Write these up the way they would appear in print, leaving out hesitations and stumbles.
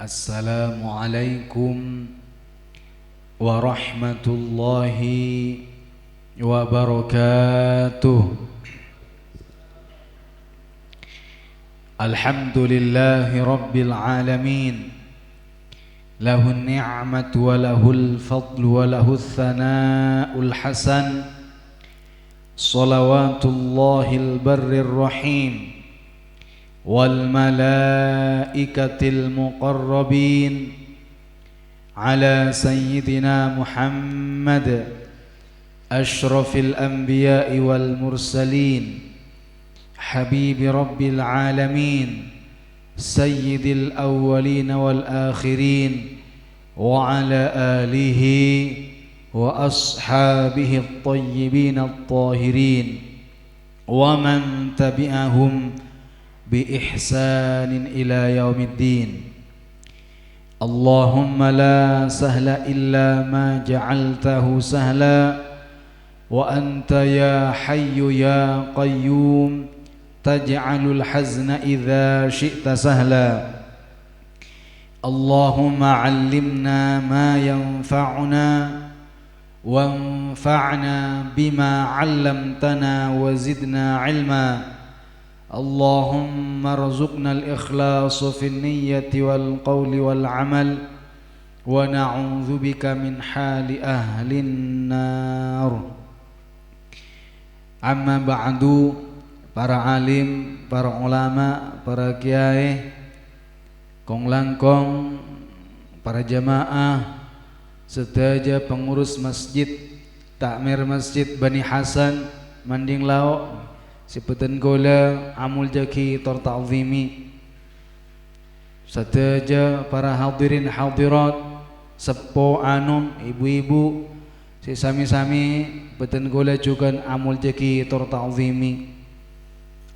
Assalamualaikum warahmatullahi wabarakatuh. Alhamdulillahi rabbil alamin. Lahun ni'matu wa lahul fadlu wa lahul thana'ul hasan. Salawatullahil barrir rahim wal malaikatil muqarrabin ala sayyidina Muhammad ashrafil anbiya'i wal mursalin habibi rabbil alamin sayyidil awwalin wal akhirin wa ala alihi wa ashabihi at-tayyibin at-tahirin wa man tabi'ahum bi ihsanin ila yaumiddin. Allahumma la sahla illa ma ja'altahu sahla wa anta ya hayyu ya qayyum taj'alul hazna idza syi'ta sahla. Allahumma 'allimna ma yanfa'una wanfa'na bima 'allamtana wa zidna 'ilma. Allahumma rzuqna al-ikhlasa fin niyyati wal qawli wal amal wa na'udzubika min hali ahlin nar. Amma ba'du, para alim, para ulama, para kiai, kong langkong, para jamaah, serta pengurus masjid, takmir masjid Bani Hasan, Manding Laok, Sipetan Gola, Amul Jaki, Tor Ta'zimi, serta para hadirin hadirat, sepo anum, ibu-ibu, si sami-sami, Petan Gola juga Amul Jaki, Tor Ta'zimi.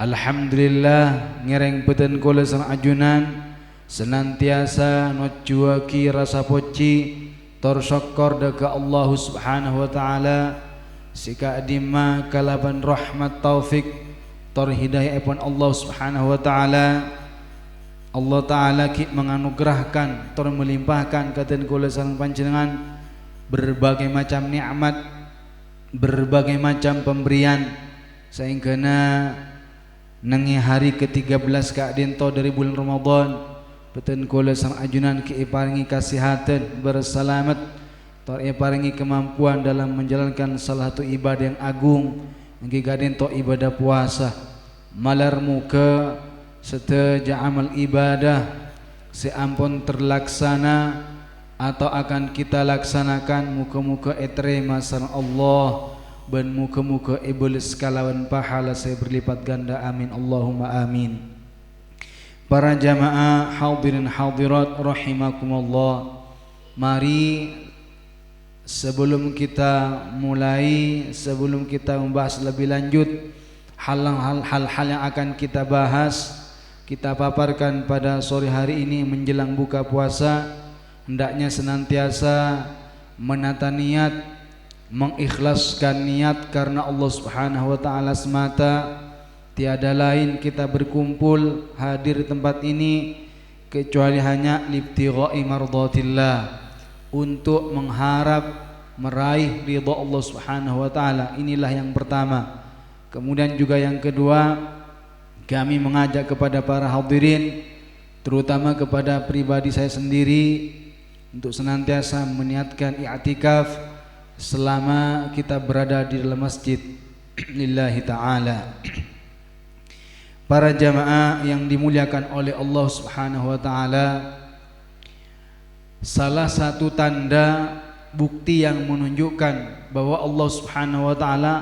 Alhamdulillah, ngereng Petan Gola sang ajunan, senantiasa nojuaki rasa poci, tor syukur deka Allah subhanahu wa ta'ala, sika adima kalaban rahmat taufik tor hidayah pun Allah subhanahu wa ta'ala. Allah ta'ala ki menganugerahkan tor melimpahkan katen kula sareng panjenengan berbagai macam nikmat, berbagai macam pemberian, sehingga nengi hari ke-13 kaadin to dari bulan Ramadan peten kula sang ajunan ki paringi kasihatan bersalamat, tor paringi kemampuan dalam menjalankan salah satu ibadah yang agung nggih gaden to ibadah puasa. Malar muka seteja amal ibadah seampun terlaksana atau akan kita laksanakan, muka-muka eterema sareng Allah dan muka-muka iblis kalawan pahala saya berlipat ganda, amin Allahumma amin. Para jamaah hadirin hadirat rahimakumullah, mari sebelum kita mulai, sebelum kita membahas lebih lanjut hal-hal yang akan kita bahas, kita paparkan pada sore hari ini menjelang buka puasa, hendaknya senantiasa menata niat, mengikhlaskan niat karena Allah subhanahu wa ta'ala semata. Tiada lain kita berkumpul hadir di tempat ini kecuali hanya libtigha'i mardatillah, untuk mengharap meraih ridha Allah subhanahu wa ta'ala. Inilah yang pertama. Kemudian juga yang kedua, kami mengajak kepada para hadirin, terutama kepada pribadi saya sendiri, untuk senantiasa meniatkan i'tikaf selama kita berada di dalam masjid lillahi ta'ala. Para jamaah yang dimuliakan oleh Allah subhanahu wa ta'ala, salah satu tanda bukti yang menunjukkan bahwa Allah subhanahu wa ta'ala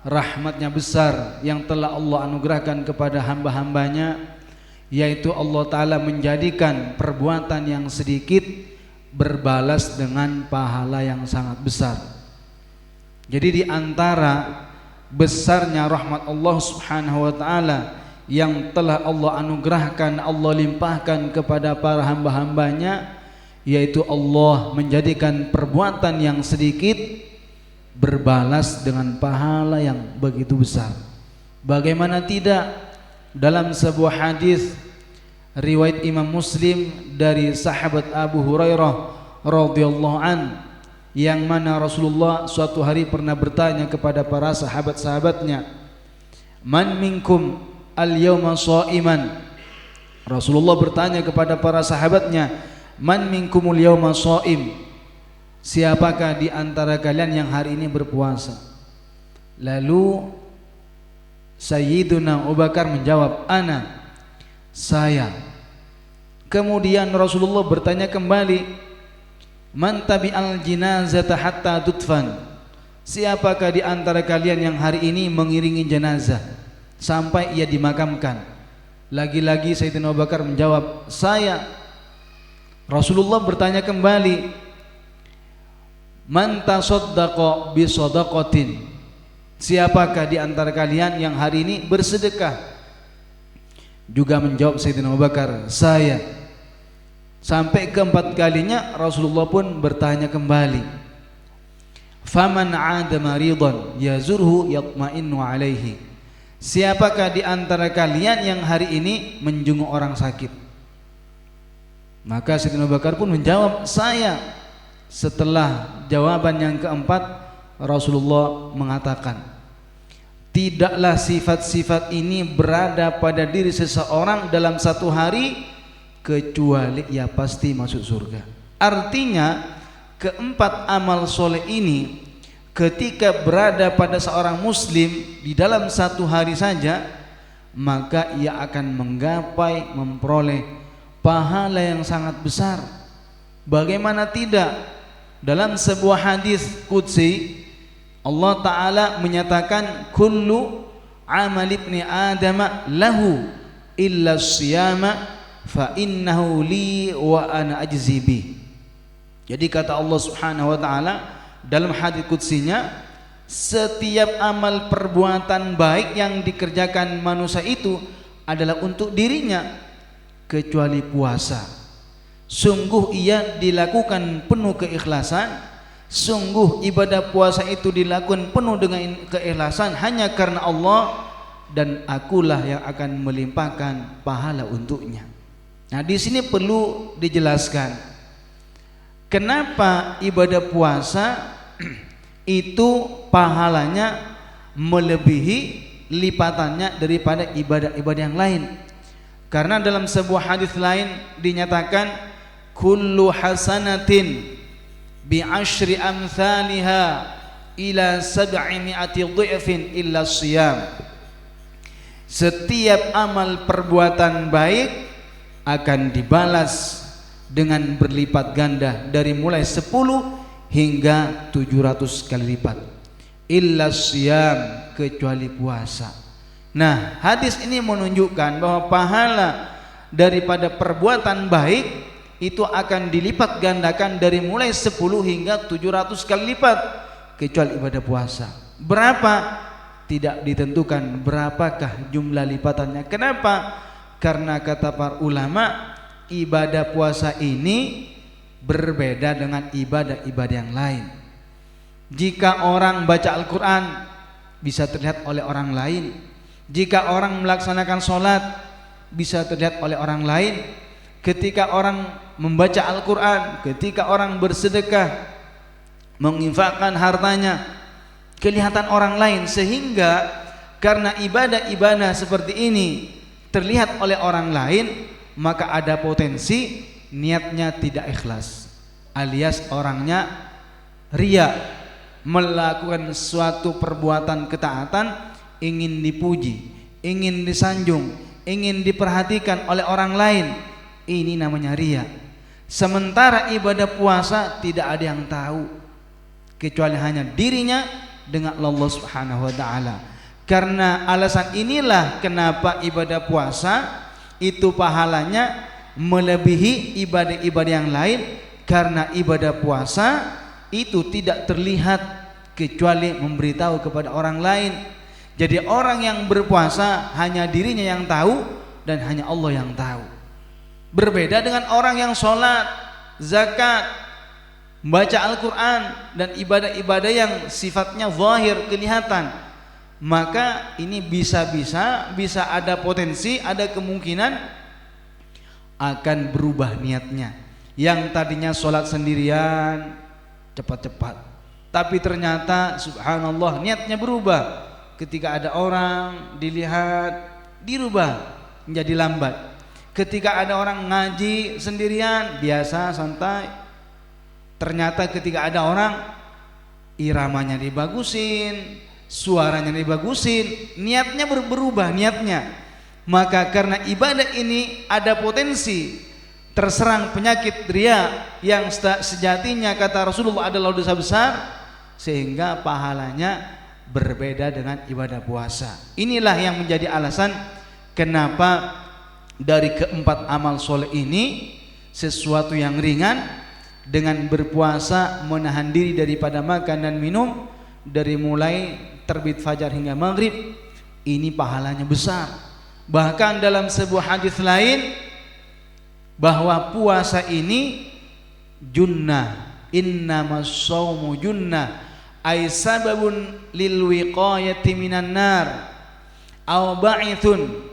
rahmatnya besar yang telah Allah anugerahkan kepada hamba-hambanya, yaitu Allah ta'ala menjadikan perbuatan yang sedikit berbalas dengan pahala yang sangat besar. Jadi di antara besarnya rahmat Allah subhanahu wa ta'ala yang telah Allah anugerahkan, Allah limpahkan kepada para hamba-hambanya, yaitu Allah menjadikan perbuatan yang sedikit berbalas dengan pahala yang begitu besar. Bagaimana tidak, dalam sebuah hadis riwayat Imam Muslim dari sahabat Abu Hurairah radhiyallahu an, yang mana Rasulullah suatu hari pernah bertanya kepada para sahabat-sahabatnya, "Man minkum al-yawma sha'iman?" Rasulullah bertanya kepada para sahabatnya, "Man minkumul yawma sha'im?" Siapakah di antara kalian yang hari ini berpuasa? Lalu Sayyiduna Abu Bakar menjawab, "Ana," saya. Kemudian Rasulullah bertanya kembali, "Man tabi'al jinazata hatta tudfan?" Siapakah di antara kalian yang hari ini mengiringi jenazah sampai ia dimakamkan? Lagi-lagi Sayyidina Abu Bakar menjawab, "Saya." Rasulullah bertanya kembali, "Man tasaddaqa bi shadaqatin?" Siapakah di antara kalian yang hari ini bersedekah? Juga menjawab Sayyidina Abu Bakar, "Saya." Sampai keempat kalinya Rasulullah pun bertanya kembali, "Faman 'ada maridan yazurhu yatma'innu 'alaihi?" Siapakah di antara kalian yang hari ini menjenguk orang sakit? Maka Sayyidina Abu Bakar pun menjawab, "Saya." Setelah jawaban yang keempat, Rasulullah mengatakan, "Tidaklah sifat-sifat ini berada pada diri seseorang dalam satu hari kecuali ia pasti masuk surga." Artinya keempat amal soleh ini ketika berada pada seorang muslim di dalam satu hari saja, maka ia akan menggapai, memperoleh pahala yang sangat besar. Bagaimana tidak? Dalam sebuah hadis qudsi Allah Ta'ala menyatakan, "Kullu amal ibni adama lahu illa siyama fa innahu li wa ana ajzi bih." Jadi kata Allah Subhanahu wa Ta'ala dalam hadis qudsinya, setiap amal perbuatan baik yang dikerjakan manusia itu adalah untuk dirinya kecuali puasa. Sungguh ia dilakukan penuh keikhlasan, sungguh ibadah puasa itu dilakukan penuh dengan keikhlasan hanya karena Allah, dan akulah yang akan melimpahkan pahala untuknya. Nah, di sini perlu dijelaskan kenapa ibadah puasa itu pahalanya melebihi lipatannya daripada ibadah-ibadah yang lain. Karena dalam sebuah hadis lain dinyatakan, "Kullu hasanatin bi asyri amthaliha ila 700 dhi'fin illa shiyam." Setiap amal perbuatan baik akan dibalas dengan berlipat ganda dari mulai 10 hingga 700 kali lipat. Illa shiyam, kecuali puasa. Nah, hadis ini menunjukkan bahwa pahala daripada perbuatan baik itu akan dilipat gandakan dari mulai 10 hingga 700 kali lipat kecuali ibadah puasa. Berapa? Tidak ditentukan berapakah jumlah lipatannya. Kenapa? Karena kata para ulama, ibadah puasa ini berbeda dengan ibadah-ibadah yang lain. Jika orang baca Al-Quran bisa terlihat oleh orang lain, jika orang melaksanakan sholat bisa terlihat oleh orang lain, ketika orang membaca Al-Quran, ketika orang bersedekah, menginfakkan hartanya, kelihatan orang lain. Sehingga karena ibadah-ibadah seperti ini terlihat oleh orang lain, maka ada potensi niatnya tidak ikhlas, alias orangnya riya, melakukan suatu perbuatan ketaatan ingin dipuji, ingin disanjung, ingin diperhatikan oleh orang lain. Ini namanya riya. Sementara ibadah puasa tidak ada yang tahu kecuali hanya dirinya dengan Allah Subhanahu wa Ta'ala. Karena alasan inilah kenapa ibadah puasa itu pahalanya melebihi ibadah-ibadah yang lain, karena ibadah puasa itu tidak terlihat kecuali memberitahu kepada orang lain. Jadi orang yang berpuasa hanya dirinya yang tahu dan hanya Allah yang tahu. Berbeda dengan orang yang sholat, zakat, membaca Al-Quran dan ibadah-ibadah yang sifatnya zahir, kelihatan. Maka ini bisa ada potensi, ada kemungkinan akan berubah niatnya. Yang tadinya sholat sendirian cepat-cepat, tapi ternyata subhanallah niatnya berubah. Ketika ada orang dilihat dirubah menjadi lambat. Ketika ada orang ngaji sendirian biasa santai, ternyata ketika ada orang iramanya dibagusin, suaranya dibagusin, niatnya berubah niatnya. Maka karena ibadah ini ada potensi terserang penyakit riya yang sejatinya kata Rasulullah adalah dosa besar, sehingga pahalanya berbeda dengan ibadah puasa. Inilah yang menjadi alasan kenapa dari keempat amal soleh ini sesuatu yang ringan dengan berpuasa, menahan diri daripada makan dan minum dari mulai terbit fajar hingga maghrib, ini pahalanya besar. Bahkan dalam sebuah hadis lain bahwa puasa ini junnah, innamas shaumu junnah ay sababun lil wiqayati minan nar aw ba'ithun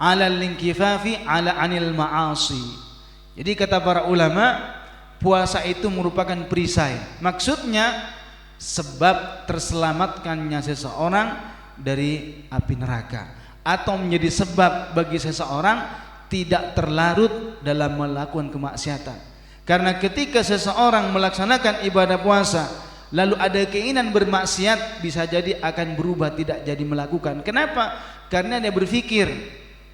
'ala al-inkifafi 'ala 'anil ma'asi. Jadi kata para ulama, puasa itu merupakan perisai. Maksudnya sebab terselamatkannya seseorang dari api neraka, atau menjadi sebab bagi seseorang tidak terlarut dalam melakukan kemaksiatan. Karena ketika seseorang melaksanakan ibadah puasa lalu ada keinginan bermaksiat, bisa jadi akan berubah tidak jadi melakukan. Kenapa? Karena dia berpikir,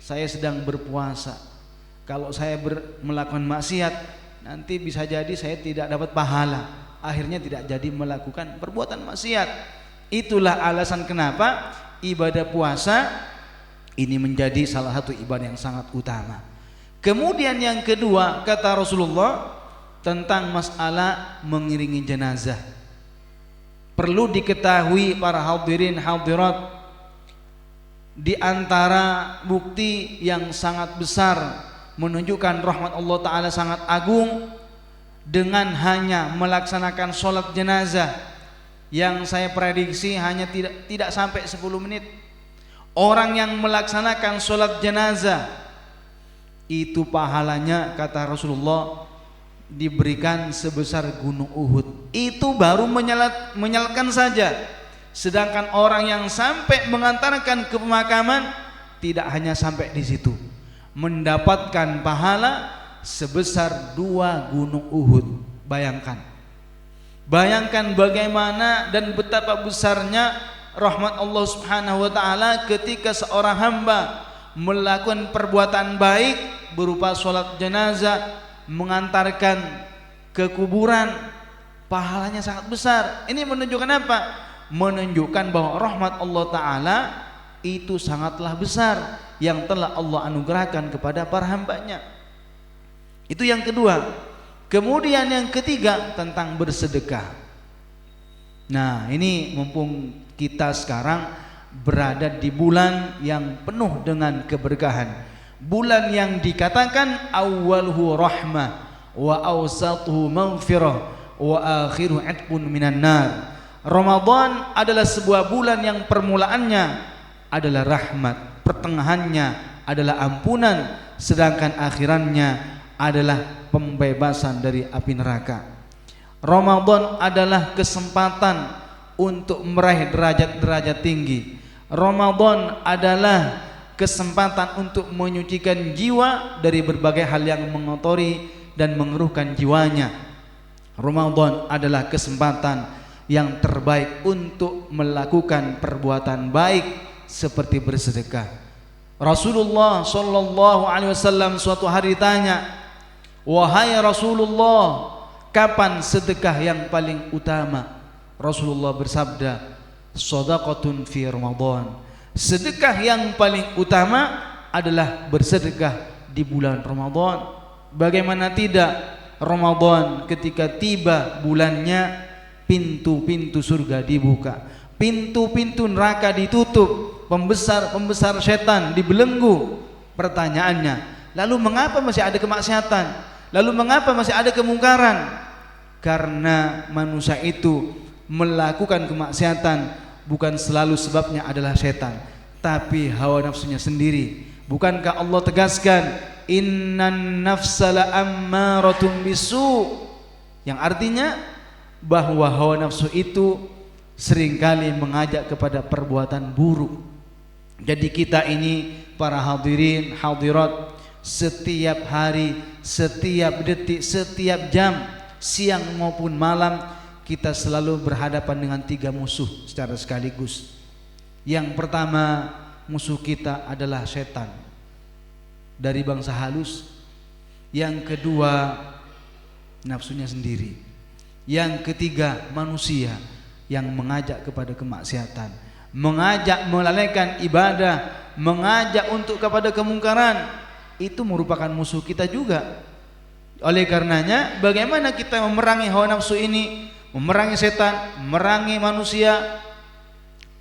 saya sedang berpuasa, kalau saya melakukan maksiat nanti bisa jadi saya tidak dapat pahala, akhirnya tidak jadi melakukan perbuatan maksiat. Itulah alasan kenapa ibadah puasa ini menjadi salah satu ibadah yang sangat utama. Kemudian yang kedua kata Rasulullah tentang masalah mengiringi jenazah. Perlu diketahui para hadirin hadirat, di antara bukti yang sangat besar menunjukkan rahmat Allah Ta'ala sangat agung, dengan hanya melaksanakan sholat jenazah yang saya prediksi hanya tidak sampai 10 menit. Orang yang melaksanakan sholat jenazah itu pahalanya kata Rasulullah diberikan sebesar gunung Uhud. Itu baru menyalatkan saja. Sedangkan orang yang sampai mengantarkan ke pemakaman tidak hanya sampai di situ, mendapatkan pahala sebesar 2 gunung Uhud. Bayangkan bagaimana dan betapa besarnya rahmat Allah Subhanahu wa taala ketika seorang hamba melakukan perbuatan baik berupa sholat jenazah, mengantarkan ke kuburan, pahalanya sangat besar. Ini menunjukkan apa? Menunjukkan bahwa rahmat Allah Ta'ala itu sangatlah besar yang telah Allah anugerahkan kepada para hambanya. Itu yang kedua. Kemudian yang ketiga tentang bersedekah. Nah, ini mumpung kita sekarang berada di bulan yang penuh dengan keberkahan, bulan yang dikatakan awwaluhu rahmah wa awsatuhu maghfirah wa akhiruhu atqun minan nar. Ramadan adalah sebuah bulan yang permulaannya adalah rahmat, pertengahannya adalah ampunan, sedangkan akhirannya adalah pembebasan dari api neraka. Ramadan adalah kesempatan untuk meraih derajat-derajat tinggi. Ramadan adalah kesempatan untuk menyucikan jiwa dari berbagai hal yang mengotori dan mengeruhkan jiwanya. Ramadan adalah kesempatan yang terbaik untuk melakukan perbuatan baik seperti bersedekah. Rasulullah sallallahu alaihi wasallam suatu hari ditanya, "Wahai Rasulullah, kapan sedekah yang paling utama?" Rasulullah bersabda, "Shadaqatun fi Ramadan." Sedekah yang paling utama adalah bersedekah di bulan Ramadan. Bagaimana tidak, Ramadan ketika tiba bulannya, pintu-pintu surga dibuka, pintu-pintu neraka ditutup, pembesar-pembesar setan dibelenggu. Pertanyaannya, lalu mengapa masih ada kemaksiatan? Lalu mengapa masih ada kemungkaran? Karena manusia itu melakukan kemaksiatan bukan selalu sebabnya adalah setan, tapi hawa nafsunya sendiri. Bukankah Allah tegaskan, innan nafsala ammaratun bisu, yang artinya bahwa hawa nafsu itu seringkali mengajak kepada perbuatan buruk. Jadi kita ini para hadirin hadirat, setiap hari, setiap detik, setiap jam, siang maupun malam, kita selalu berhadapan dengan 3 musuh secara sekaligus. Yang pertama, musuh kita adalah setan dari bangsa halus. Yang kedua, nafsunya sendiri. Yang ketiga, manusia yang mengajak kepada kemaksiatan, mengajak melalaikan ibadah, mengajak untuk kepada kemungkaran. Itu merupakan musuh kita juga. Oleh karenanya, bagaimana kita memerangi hawa nafsu ini, memerangi setan, memerangi manusia,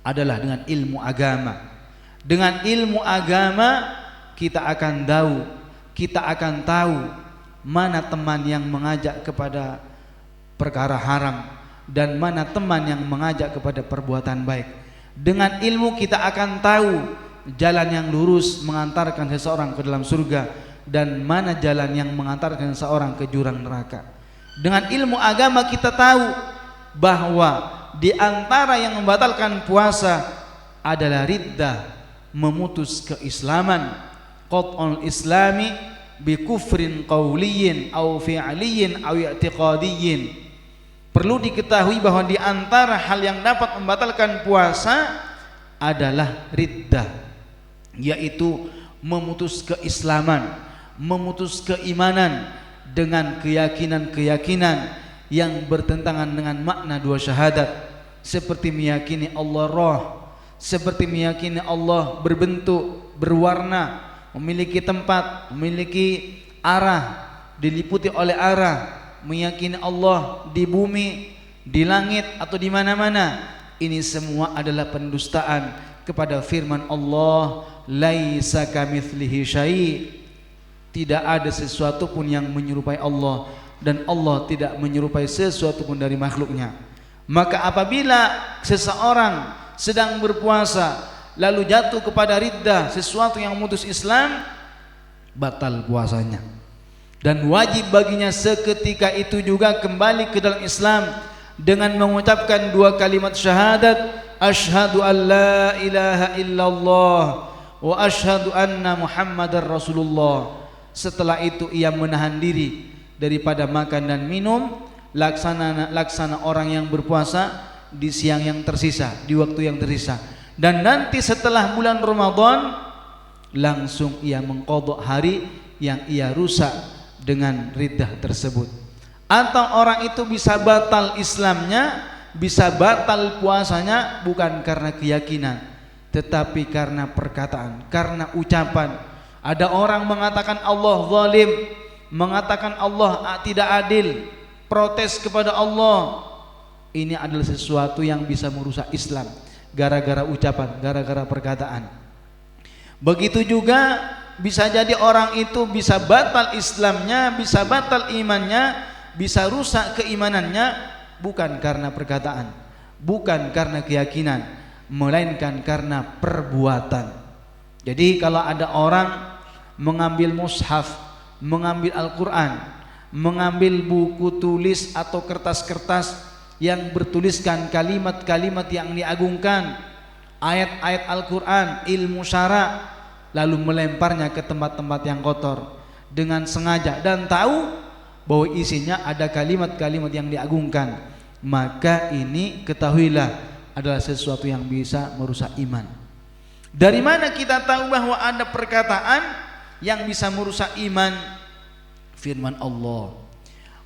adalah dengan ilmu agama. Dengan ilmu agama kita akan tahu mana teman yang mengajak kepada perkara haram dan mana teman yang mengajak kepada perbuatan baik. Dengan ilmu kita akan tahu jalan yang lurus mengantarkan seseorang ke dalam surga dan mana jalan yang mengantarkan seseorang ke jurang neraka. Dengan ilmu agama kita tahu bahwa di antara yang membatalkan puasa adalah riddah, memutus keislaman, qat'ul islami bi kufrin qawliyin aw fi'liyin aw i'tiqadiyyin. Perlu diketahui bahwa di antara hal yang dapat membatalkan puasa adalah riddah, yaitu memutus keislaman, memutus keimanan dengan keyakinan-keyakinan yang bertentangan dengan makna 2 syahadat, seperti meyakini Allah roh, seperti meyakini Allah berbentuk, berwarna, memiliki tempat, memiliki arah, diliputi oleh arah, meyakini Allah di bumi, di langit atau di mana-mana. Ini semua adalah pendustaan kepada firman Allah, laisa kamitslihi syai'. Tidak ada sesuatu pun yang menyerupai Allah, dan Allah tidak menyerupai sesuatu pun dari makhluknya. Maka apabila seseorang sedang berpuasa lalu jatuh kepada riddah, sesuatu yang memutus Islam, batal puasanya, dan wajib baginya seketika itu juga kembali ke dalam Islam dengan mengucapkan 2 kalimat syahadat, asyhadu an la ilaha illallah wa asyhadu anna muhammadar rasulullah. Setelah itu ia menahan diri daripada makan dan minum, laksana orang yang berpuasa di siang yang tersisa, di waktu yang tersisa. Dan nanti setelah bulan Ramadan langsung ia mengqadha hari yang ia rusak dengan riddah tersebut. Atau orang itu bisa batal Islamnya, bisa batal puasanya bukan karena keyakinan, tetapi karena perkataan, karena ucapan. Ada orang mengatakan Allah zalim, mengatakan Allah tidak adil, protes kepada Allah. Ini adalah sesuatu yang bisa merusak Islam gara-gara ucapan, gara-gara perkataan. Begitu juga bisa jadi orang itu bisa batal Islamnya, bisa batal imannya, bisa rusak keimanannya bukan karena perkataan, bukan karena keyakinan, melainkan karena perbuatan. Jadi kalau ada orang mengambil mushaf, mengambil Al-Quran, mengambil buku tulis atau kertas-kertas yang bertuliskan kalimat-kalimat yang diagungkan, ayat-ayat Al-Quran, ilmu syara, lalu melemparnya ke tempat-tempat yang kotor dengan sengaja dan tahu bahwa isinya ada kalimat-kalimat yang diagungkan, maka ini ketahuilah adalah sesuatu yang bisa merusak iman. Dari mana kita tahu bahwa ada perkataan yang bisa merusak iman? Firman Allah,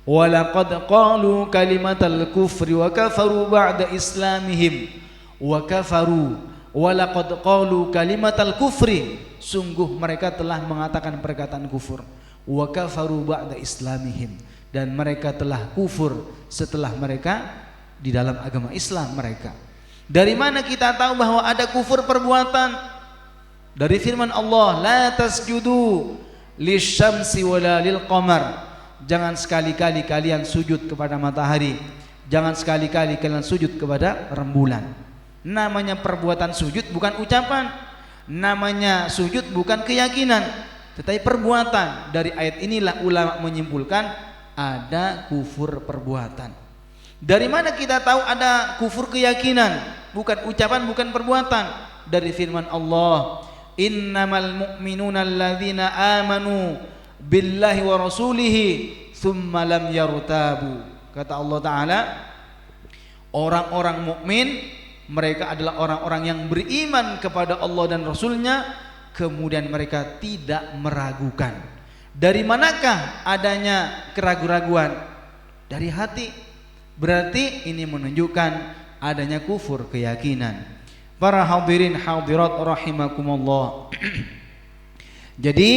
walaqad qalu kalimatal kufri wa kafaru ba'da islamihim wa kafaru. Walaqad qalu kalimatal kufri, sungguh mereka telah mengatakan perkataan kufur, wa kafaru ba'da islamihim, dan mereka telah kufur setelah mereka di dalam agama Islam mereka. Dari mana kita tahu bahwa ada kufur perbuatan? Dari firman Allah, la tasjudu lisyamsi wala lilqamar. Jangan sekali-kali kalian sujud kepada matahari, jangan sekali-kali kalian sujud kepada rembulan. Namanya perbuatan sujud bukan ucapan, namanya sujud bukan keyakinan, tetapi perbuatan. Dari ayat inilah ulama menyimpulkan ada kufur perbuatan. Dari mana kita tahu ada kufur keyakinan? Bukan ucapan, bukan perbuatan. Dari firman Allah, innamal mu'minuna alladzina amanu billahi wa rasulihi thumma lam yartabu. Kata Allah Ta'ala, orang-orang mukmin mereka adalah orang-orang yang beriman kepada Allah dan Rasulnya, kemudian mereka tidak meragukan. Dari manakah adanya keraguan-raguan? Dari hati. Berarti ini menunjukkan adanya kufur keyakinan. Para hadirin hadirat rahimakumullah. Jadi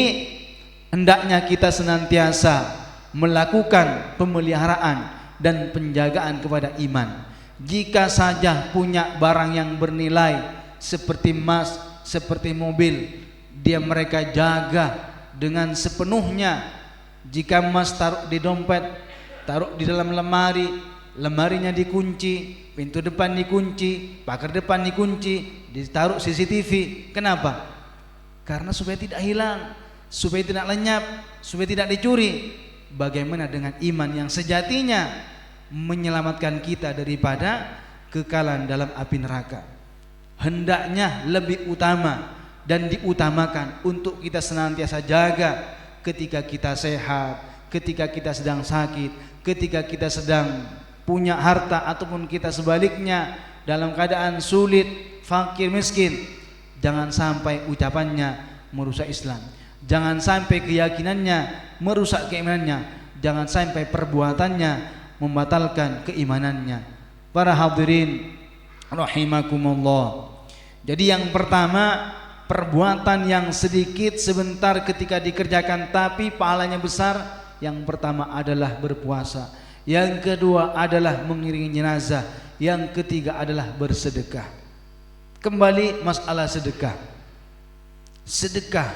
hendaknya kita senantiasa melakukan pemeliharaan dan penjagaan kepada iman. Jika saja punya barang yang bernilai seperti emas, seperti mobil, mereka jaga dengan sepenuhnya. Jika emas taruh di dompet, taruh di dalam lemari, lemarinya dikunci, pintu depan dikunci, pagar depan dikunci, ditaruh CCTV. Kenapa? Karena supaya tidak hilang, supaya tidak lenyap, supaya tidak dicuri. Bagaimana dengan iman yang sejatinya menyelamatkan kita daripada kekalahan dalam api neraka? Hendaknya lebih utama dan diutamakan untuk kita senantiasa jaga ketika kita sehat, ketika kita sedang sakit, ketika kita sedang punya harta ataupun kita sebaliknya dalam keadaan sulit, fakir, miskin. Jangan sampai ucapannya merusak Islam, jangan sampai keyakinannya merusak keimanannya, jangan sampai perbuatannya membatalkan keimanannya. Para hadirin rahimakumullah. Jadi yang pertama, perbuatan yang sedikit sebentar ketika dikerjakan tapi pahalanya besar. Yang pertama adalah berpuasa, yang kedua adalah mengiringi jenazah, yang ketiga adalah bersedekah. Kembali masalah sedekah. Sedekah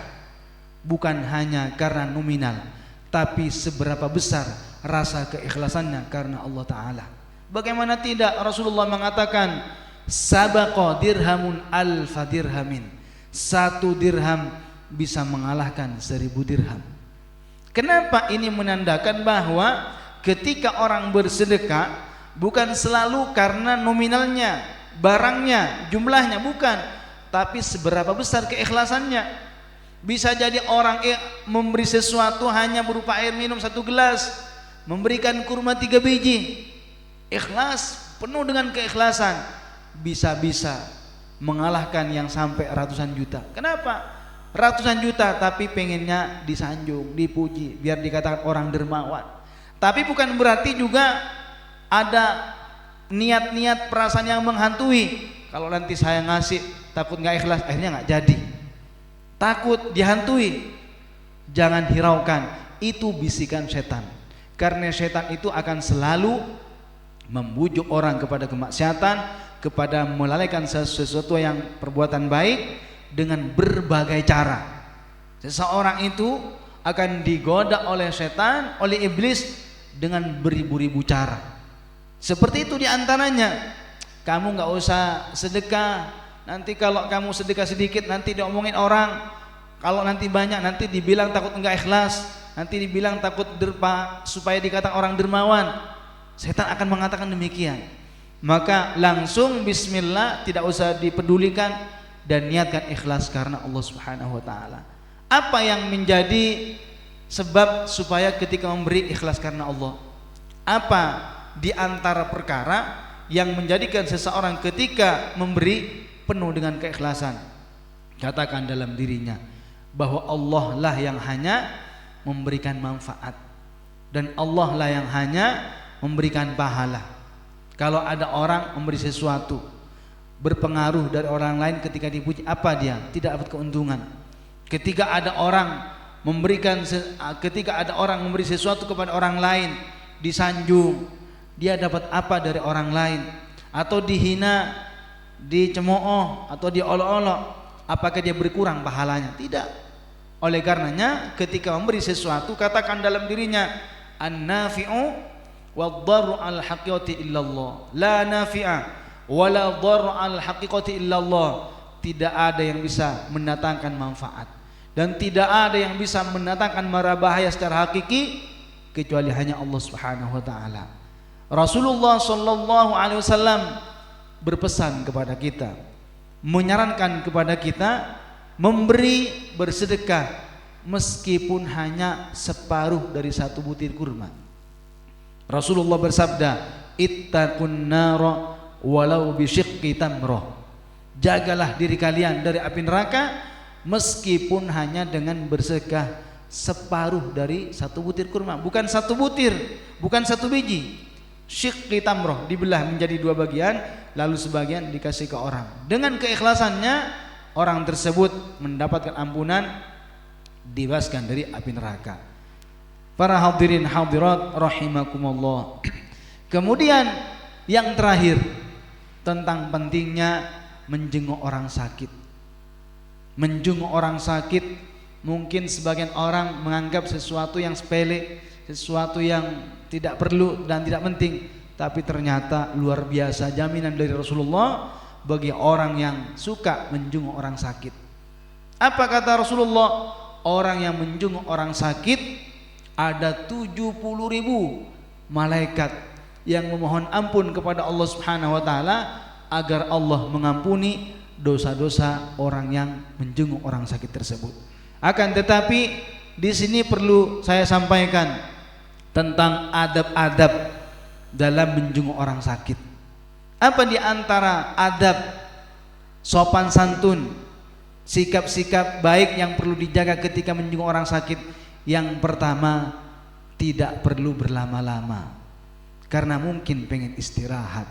bukan hanya karena nominal, tapi seberapa besar rasa keikhlasannya karena Allah Ta'ala. Bagaimana tidak, Rasulullah mengatakan sabaqa dirhamun alfa dirhamin. 1 dirham bisa mengalahkan 1000 dirham. Kenapa? Ini menandakan bahwa ketika orang bersedekah bukan selalu karena nominalnya, barangnya, jumlahnya, bukan, tapi seberapa besar keikhlasannya. Bisa jadi orang memberi sesuatu hanya berupa air minum 1 gelas, memberikan kurma 3 biji, ikhlas, penuh dengan keikhlasan, bisa-bisa mengalahkan yang sampai ratusan juta. Kenapa? Ratusan juta tapi pengennya disanjung, dipuji, biar dikatakan orang dermawan. Tapi bukan berarti juga ada niat-niat perasaan yang menghantui. Kalau nanti saya ngasih takut nggak ikhlas, akhirnya nggak jadi. Takut dihantui. Jangan hiraukan, itu bisikan setan. Karena setan itu akan selalu membujuk orang kepada kemaksiatan, kepada melalaikan sesuatu yang perbuatan baik dengan berbagai cara. Seseorang itu akan digoda oleh setan, oleh iblis dengan beribu-ribu cara. Seperti itu diantaranya, kamu nggak usah sedekah, nanti kalau kamu sedekah sedikit nanti diomongin orang, kalau nanti banyak nanti dibilang takut enggak ikhlas, nanti dibilang takut derpa supaya dikatakan orang dermawan. Setan akan mengatakan demikian. Maka langsung bismillah, tidak usah dipedulikan dan niatkan ikhlas karena Allah Subhanahu wa taala. Apa yang menjadi sebab supaya ketika memberi ikhlas karena Allah? Apa di antara perkara yang menjadikan seseorang ketika memberi penuh dengan keikhlasan? Katakan dalam dirinya bahwa Allah lah yang hanya memberikan manfaat dan Allah lah yang hanya memberikan pahala. Kalau ada orang memberi sesuatu berpengaruh dari orang lain, ketika dipuji, apa dia? Tidak dapat keuntungan. Ketika ada orang memberi sesuatu kepada orang lain, disanjung, dia dapat apa dari orang lain? Atau dihina, dicemooh, atau diolok-olok, apakah dia berkurang pahalanya? Tidak. Oleh karenanya ketika memberi sesuatu, katakan dalam dirinya an-nafi'u wad-darru al-haqiqati illallah, la nafi'a wala darru al-haqiqati illallah. Tidak ada yang bisa mendatangkan manfaat dan tidak ada yang bisa mendatangkan mara bahaya secara hakiki kecuali hanya Allah Subhanahu wa taala. Rasulullah sallallahu alaihi wasallam berpesan kepada kita, menyarankan kepada kita memberi, bersedekah meskipun hanya separuh dari satu butir kurma. Rasulullah bersabda, ittaqun nara walau bisyiqqi tamrah. Jagalah diri kalian dari api neraka meskipun hanya dengan bersedekah separuh dari satu butir kurma, bukan satu butir, bukan satu biji. Syiqqi tamrah, dibelah menjadi dua bagian, lalu sebagian dikasih ke orang. Dengan keikhlasannya orang tersebut mendapatkan ampunan, dibebaskan dari api neraka. Para hadirin hadirat rahimakumullah. Kemudian yang terakhir tentang pentingnya menjenguk orang sakit. Menjenguk orang sakit mungkin sebagian orang menganggap sesuatu yang sepele, sesuatu yang tidak perlu dan tidak penting, tapi ternyata luar biasa jaminan dari Rasulullah bagi orang yang suka menjenguk orang sakit. Apa kata Rasulullah? Orang yang menjenguk orang sakit ada 70.000 malaikat yang memohon ampun kepada Allah Subhanahu wa taala agar Allah mengampuni dosa-dosa orang yang menjenguk orang sakit tersebut. Akan tetapi di sini perlu saya sampaikan tentang adab-adab dalam menjenguk orang sakit. Apa di antara adab sopan santun, sikap-sikap baik yang perlu dijaga ketika menjenguk orang sakit? Yang pertama, tidak perlu berlama-lama, karena mungkin pengen istirahat.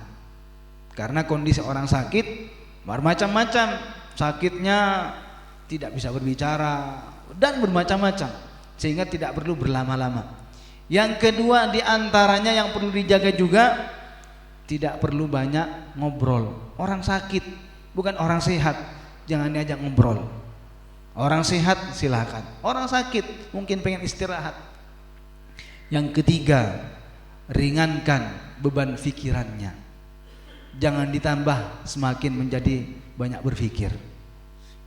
Karena kondisi orang sakit bermacam-macam, sakitnya tidak bisa berbicara dan bermacam-macam, sehingga tidak perlu berlama-lama. Yang kedua di antaranya yang perlu dijaga juga, tidak perlu banyak ngobrol. Orang sakit, bukan orang sehat, jangan diajak ngobrol. Orang sehat silakan, orang sakit mungkin pengen istirahat. Yang ketiga, ringankan beban pikirannya. Jangan ditambah semakin menjadi banyak berpikir.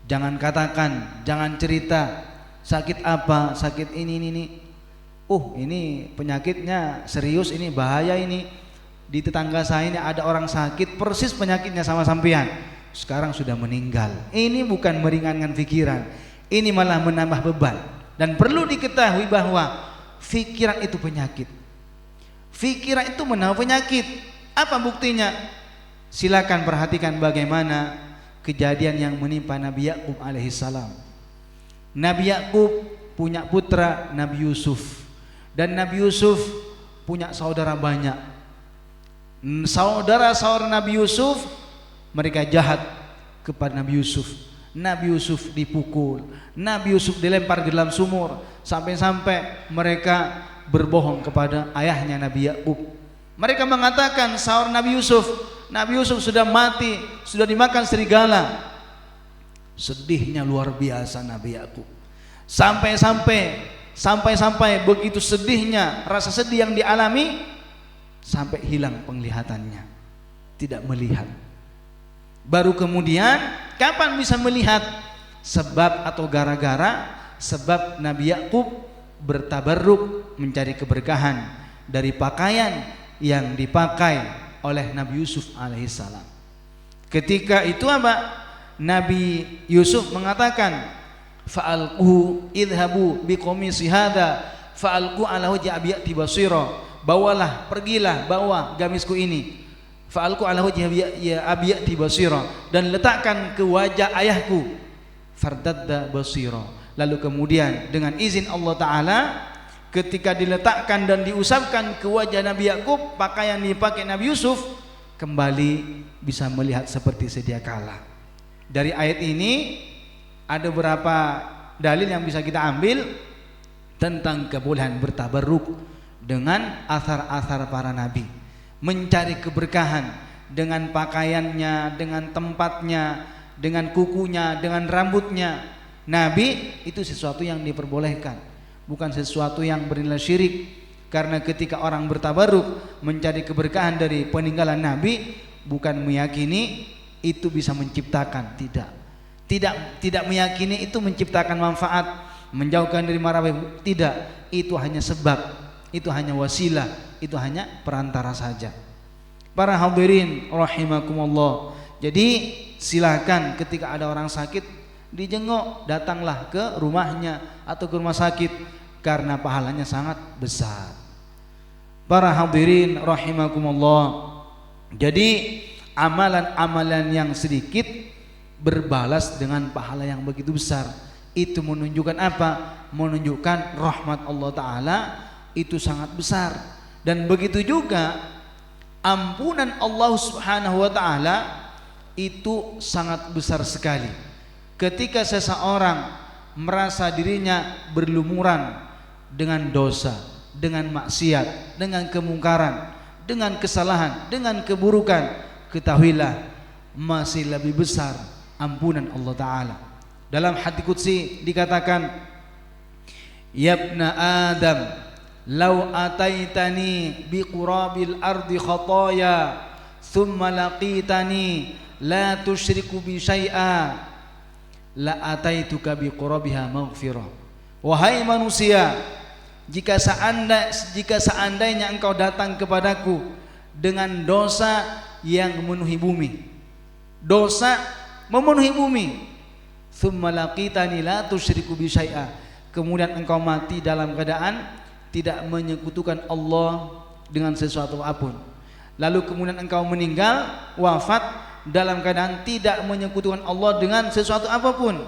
Jangan katakan, jangan cerita sakit apa, sakit ini. Oh, ini penyakitnya serius, ini bahaya ini. Di tetangga saya ini ada orang sakit persis penyakitnya sama sampean, sekarang sudah meninggal. Ini bukan meringankan pikiran, ini malah menambah beban. Dan perlu diketahui bahwa pikiran itu penyakit. Pikiran itu menambah penyakit. Apa buktinya? Silakan perhatikan bagaimana kejadian yang menimpa Nabi Yakub alaihissalam. Nabi Yakub punya putra Nabi Yusuf, dan Nabi Yusuf punya saudara banyak. Saudara-saudara Nabi Yusuf mereka jahat kepada Nabi Yusuf. Nabi Yusuf dipukul, Nabi Yusuf dilempar ke dalam sumur, sampai-sampai mereka berbohong kepada ayahnya Nabi Yakub. Mereka mengatakan saudara Nabi Yusuf sudah mati, sudah dimakan serigala. Sedihnya luar biasa Nabi Yakub. Sampai-sampai begitu sedihnya, rasa sedih yang dialami, sampai hilang penglihatannya, tidak melihat. Baru kemudian kapan bisa melihat? Sebab atau gara-gara sebab Nabi Yakub bertabarruk mencari keberkahan dari pakaian yang dipakai oleh Nabi Yusuf alaihissalam. Ketika itu apa? Nabi Yusuf mengatakan, fa'alquhu idhabu biqamisi hadza fa'alqu ala wajhi abiyati basira. Pergilah bawa gamisku ini, fa'alqu ala wajhi abiyati basira, dan letakkan ke wajah ayahku, fardadda basira. Lalu kemudian dengan izin Allah Ta'ala, ketika diletakkan dan diusapkan ke wajah Nabi Yakub pakaian yang dipakai Nabi Yusuf, kembali bisa melihat seperti sedia kala. Dari ayat ini ada beberapa dalil yang bisa kita ambil tentang kebolehan bertabarruk dengan asar-asar para nabi, mencari keberkahan dengan pakaiannya, dengan tempatnya, dengan kukunya, dengan rambutnya. Nabi itu sesuatu yang diperbolehkan, bukan sesuatu yang bernilai syirik. Karena ketika orang bertabarruk mencari keberkahan dari peninggalan Nabi, bukan meyakini itu bisa menciptakan, tidak. Tidak meyakini itu menciptakan manfaat, menjauhkan dari mara bahaya. Tidak, itu hanya sebab, itu hanya wasilah, itu hanya perantara saja. Para hadirin rahimakumullah. Jadi silakan ketika ada orang sakit dijenguk, datanglah ke rumahnya atau ke rumah sakit karena pahalanya sangat besar. Para hadirin rahimakumullah. Jadi amalan-amalan yang sedikit berbalas dengan pahala yang begitu besar. Itu menunjukkan apa? Menunjukkan rahmat Allah Ta'ala itu sangat besar. Dan begitu juga ampunan Allah Subhanahu wa Ta'ala itu sangat besar sekali. Ketika seseorang merasa dirinya berlumuran dengan dosa, dengan maksiat, dengan kemungkaran, dengan kesalahan, dengan keburukan, ketahuilah masih lebih besar ampunan Allah Ta'ala. Dalam hadits qudsi dikatakan, ya ibna Adam, law ataitani biqurabil ardi khataya thumma laqitani la tusyriku bi syai'a la ataituka biqurabiha maghfirah. Wahai manusia, jika seandainya engkau datang kepadaku dengan dosa yang memenuhi bumi, dosa memenuhi bumi, thumma laqitani la tusyriku bi syai'a, kemudian engkau mati dalam keadaan tidak menyekutukan Allah dengan sesuatu apapun, lalu kemudian engkau meninggal wafat dalam keadaan tidak menyekutukan Allah dengan sesuatu apapun,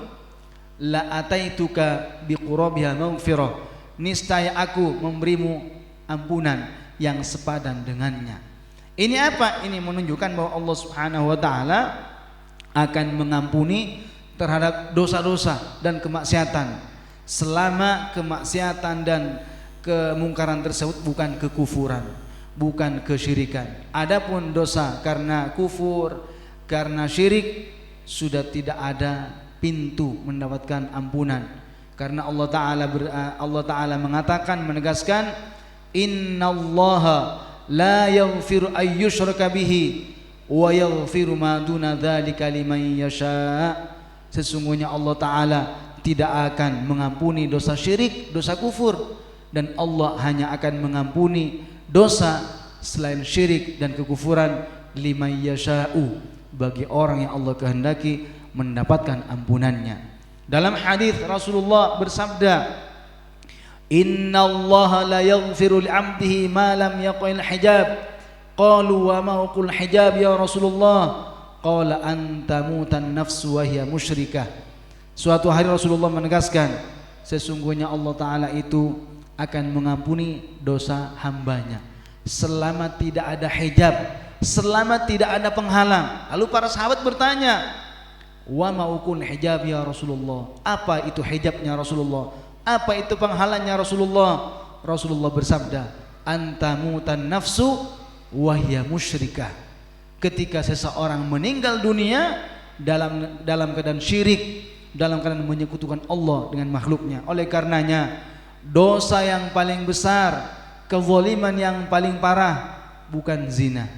la ataituka biqurabiha maghfirah, niscaya aku memberimu ampunan yang sepadan dengannya. Ini apa? Ini menunjukkan bahwa Allah Subhanahu wa Ta'ala akan mengampuni terhadap dosa-dosa dan kemaksiatan selama kemaksiatan dan kemungkaran tersebut bukan kekufuran, bukan kesyirikan. Adapun dosa karena kufur, karena syirik, sudah tidak ada pintu mendapatkan ampunan. Karena Allah Ta'ala mengatakan, menegaskan, innallaha la yaghfiru ayyushraka bihi wa yaghfiru ma duna dzalika liman yasha. Sesungguhnya Allah Ta'ala tidak akan mengampuni dosa syirik, dosa kufur, dan Allah hanya akan mengampuni dosa selain syirik dan kekufuran liman yasha'u, bagi orang yang Allah kehendaki mendapatkan ampunannya. Dalam hadis Rasulullah bersabda, innallaha la yaghfiru li'abdihi ma lam yaqil hijab. Qalu wa ma qul hijab ya Rasulullah? Qala anta mutan nafsu wa hiya musyrikah. Suatu hari Rasulullah menegaskan, sesungguhnya Allah Ta'ala itu akan mengampuni dosa hambanya selama tidak ada hijab, selama tidak ada penghalang. Lalu para sahabat bertanya, wa ma qul hijab ya Rasulullah? Apa itu hijabnya Rasulullah? Apa itu penghalangnya Rasulullah? Rasulullah bersabda, anta mutan nafsu wahya musyrikah. Ketika seseorang meninggal dunia dalam keadaan syirik, dalam keadaan menyekutukan Allah dengan makhluknya. Oleh karenanya dosa yang paling besar, kezaliman yang paling parah bukan zina,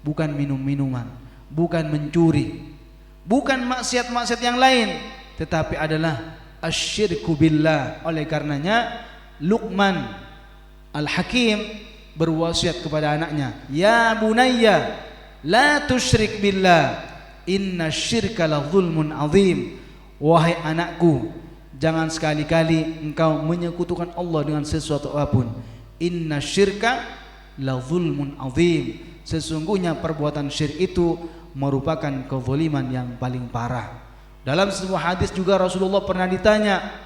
bukan minum-minuman, bukan mencuri, bukan maksiat-maksiat yang lain, tetapi adalah asyirku billah. Oleh karenanya Luqman Al-Hakim berwasiat kepada anaknya, ya bunayya la tusyrik billah inna syirka la zulmun azim. Wahai anakku, jangan sekali-kali engkau menyekutukan Allah dengan sesuatu apapun. Inna syirka la zulmun azim. Sesungguhnya perbuatan syirik itu merupakan kezaliman yang paling parah. Dalam sebuah hadis juga Rasulullah pernah ditanya,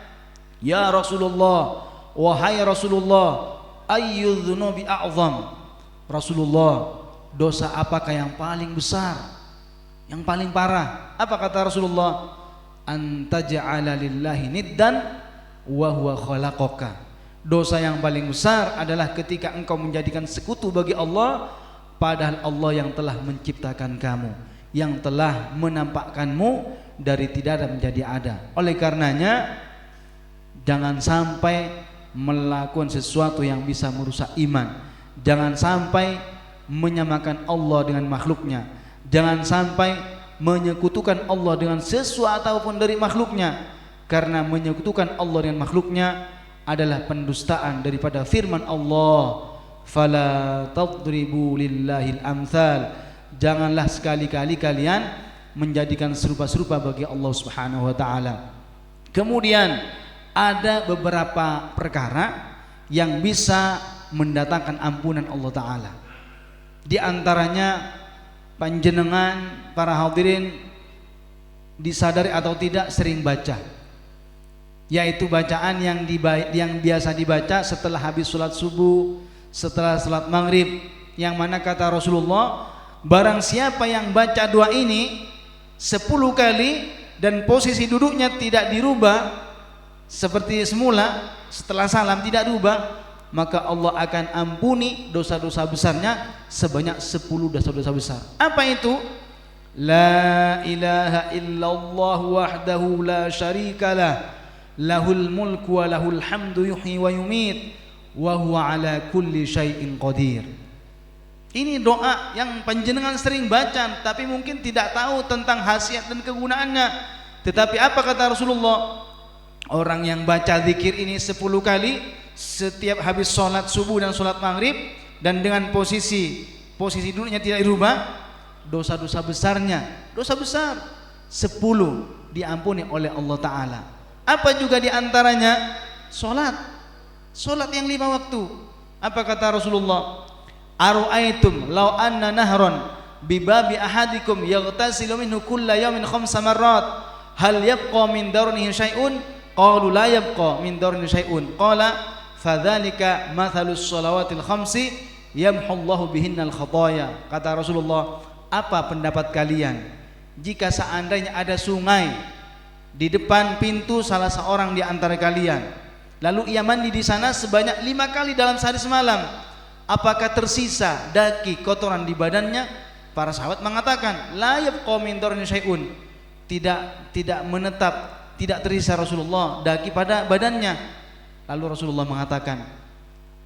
ya Rasulullah, wahai Rasulullah, ayyu dzunubi a'zam? Rasulullah, dosa apakah yang paling besar, yang paling parah? Apa kata Rasulullah? Antaj'ala lillahi niddan wa huwa khalaqaka. Dosa yang paling besar adalah ketika engkau menjadikan sekutu bagi Allah, padahal Allah yang telah menciptakan kamu, yang telah menampakkanmu dari tidak ada menjadi ada. Oleh karenanya jangan sampai melakukan sesuatu yang bisa merusak iman. Jangan sampai menyamakan Allah dengan makhluknya. Jangan sampai menyekutukan Allah dengan sesuatu ataupun dari makhluknya, karena menyekutukan Allah dengan makhluknya adalah pendustaan daripada firman Allah, fala tadribu lillahil amsal, janganlah sekali-kali kalian menjadikan serupa-serupa bagi Allah Subhanahu wa taala. Kemudian ada beberapa perkara yang bisa mendatangkan ampunan Allah taala. Di antaranya panjenengan para hadirin disadari atau tidak sering baca, yaitu bacaan yang biasa dibaca setelah habis sholat subuh, setelah sholat maghrib, yang mana kata Rasulullah, barang siapa yang baca doa ini 10 kali dan posisi duduknya tidak dirubah seperti semula, setelah salam tidak dirubah, maka Allah akan ampuni dosa-dosa besarnya sebanyak 10 dosa-dosa besar. Apa itu? La ilaha illallah wahdahu la syarikalah, lahul mulku wa lahul hamdu yuhyi wa yumit wa huwa ala kulli syai'in qadir. Ini doa yang panjenengan sering baca tapi mungkin tidak tahu tentang khasiat dan kegunaannya. Tetapi apa kata Rasulullah? Orang yang baca zikir ini 10 kali setiap habis sholat subuh dan sholat maghrib, dan dengan posisi duduknya tidak dirubah, dosa-dosa besarnya, dosa besar 10 diampuni oleh Allah Ta'ala. Apa juga diantaranya? Sholat yang 5 waktu. Apa kata Rasulullah? Aru'aitum law anna nahron bibabi ahadikum yaghtasilu minhu kulla yawmin 5 marrat hal yabqa min darnihi syai'un? Qalu la yabqa min darnihi syai'un. Qala fadzalika mathalus shalawatil khamsi yamhullahu bihinnal khataya. Kata Rasulullah, apa pendapat kalian jika seandainya ada sungai di depan pintu salah seorang di antara kalian, lalu ia mandi di sana sebanyak 5 kali dalam sehari semalam, apakah tersisa daki kotoran di badannya? Para sahabat mengatakan, la yabqa min darnihi syai'un, tidak menetap, tidak tersisa Rasulullah daki pada badannya. Lalu Rasulullah mengatakan,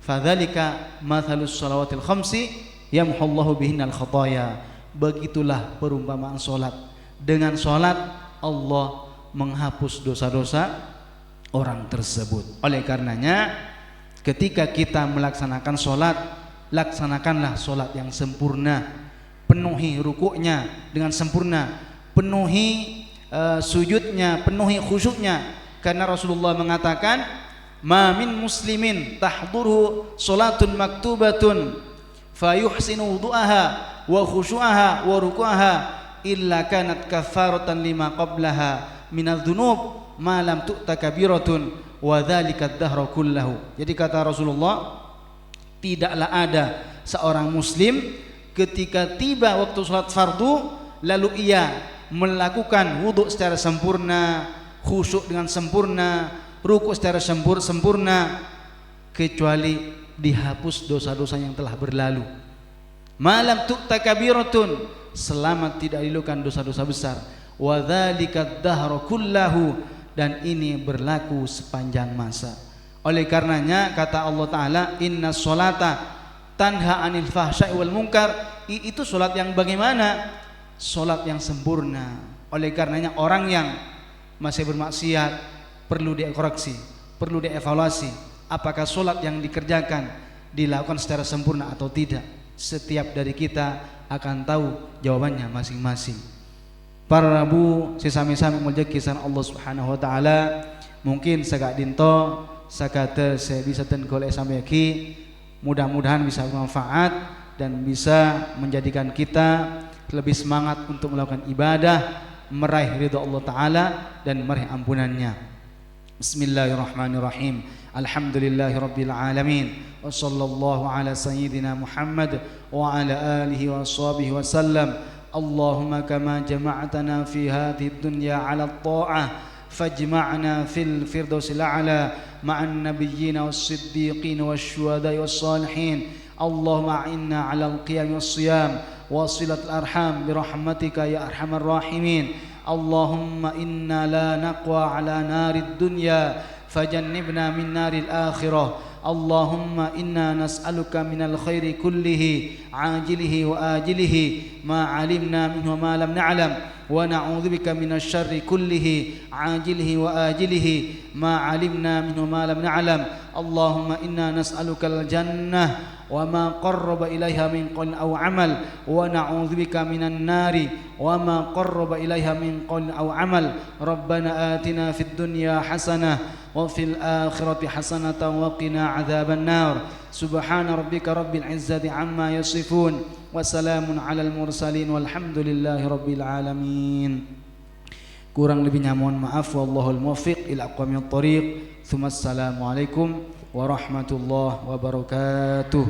fadzalika mathalus shalawatil khamsi yamhullahu bihinnal khataya. Begitulah perumpamaan solat. Dengan solat Allah menghapus dosa-dosa orang tersebut. Oleh karenanya ketika kita melaksanakan solat, laksanakanlah solat yang sempurna, penuhi rukuknya dengan sempurna, penuhi sujudnya, penuhi khusyuknya, karena Rasulullah mengatakan, ma min muslimin tahdurhu salatun maktubatun fayuhsinu wudu'aha wa khusyu'aha wa ruku'aha illa kanat kafaratan lima qablaha minadz dzunub ma lam tu'ta kabiratun wa dzalika ad-dahra kullahu. Jadi kata Rasulullah, tidaklah ada seorang muslim ketika tiba waktu salat fardu lalu ia melakukan wudu secara sempurna, khusyuk dengan sempurna, rukuk secara sempurna, kecuali dihapus dosa-dosa yang telah berlalu. Malam tu'ta kabiratun, selama tidak dilakukan dosa-dosa besar. Wa dzalika ad-dahra kullahu, dan ini berlaku sepanjang masa. Oleh karenanya kata Allah Ta'ala, inna sholata tanha anil fahsya'i wal munkar. Itu solat yang bagaimana? Solat yang sempurna. Oleh karenanya orang yang masih bermaksiat perlu dikoreksi, perlu dievaluasi, apakah solat yang dikerjakan dilakukan secara sempurna atau tidak. Setiap dari kita akan tahu jawabannya masing-masing. Para rabu sesami-sami mulia kisan Allah Subhanahu wa taala, mungkin sagak dinto sakate saya bisa tenggolek sampai ki, mudah-mudahan bisa bermanfaat dan bisa menjadikan kita lebih semangat untuk melakukan ibadah, meraih ridha Allah taala dan meraih ampunannya. Bismillahirrahmanirrahim. Alhamdulillahirabbil alamin. Wa sallallahu ala sayyidina Muhammad wa ala alihi wa sahbihi wa sallam. Allahumma kama jama'tana fi hadhihi dunya 'ala at-tha'ah fajma'na fil firdausil a'la ma'an nabiyyin was-siddiqin wasyuhada'i was-salihin. Allahumma a'inna 'ala al-qiyam was-siyam wa silatul arham bi rahmatika ya arhamar rahimin. Allahumma inna la naqwa 'ala narid dunya fajannibna min naril akhirah. Allahumma inna nas'aluka minal khairi kullihi ajilihi wa ajilihi ma alimna minhu ma lam na'lam wa na'udzubika minasy syarri kullihi ajilihi wa ajilihi ma alimna minhu ma lam na'lam. Allahumma inna nas'alukal jannah wa ma qarraba ilaiha min qaulin aw amal wa na'udzubika minan nari wa ma qarraba ilaiha min qaulin aw amal. Rabbana atina fid dunya hasanah wa fil akhirati hasanatan wa qina adzaban nar. Subhana rabbika rabbil izzati amma yasifun wa salamun alal mursalin walhamdulillahi rabbil alamin. Kurang lebihnya mohon maaf, wallahul muwaffiq ila aqwamit thoriq. Assalamualaikum warahmatullahi wabarakatuh.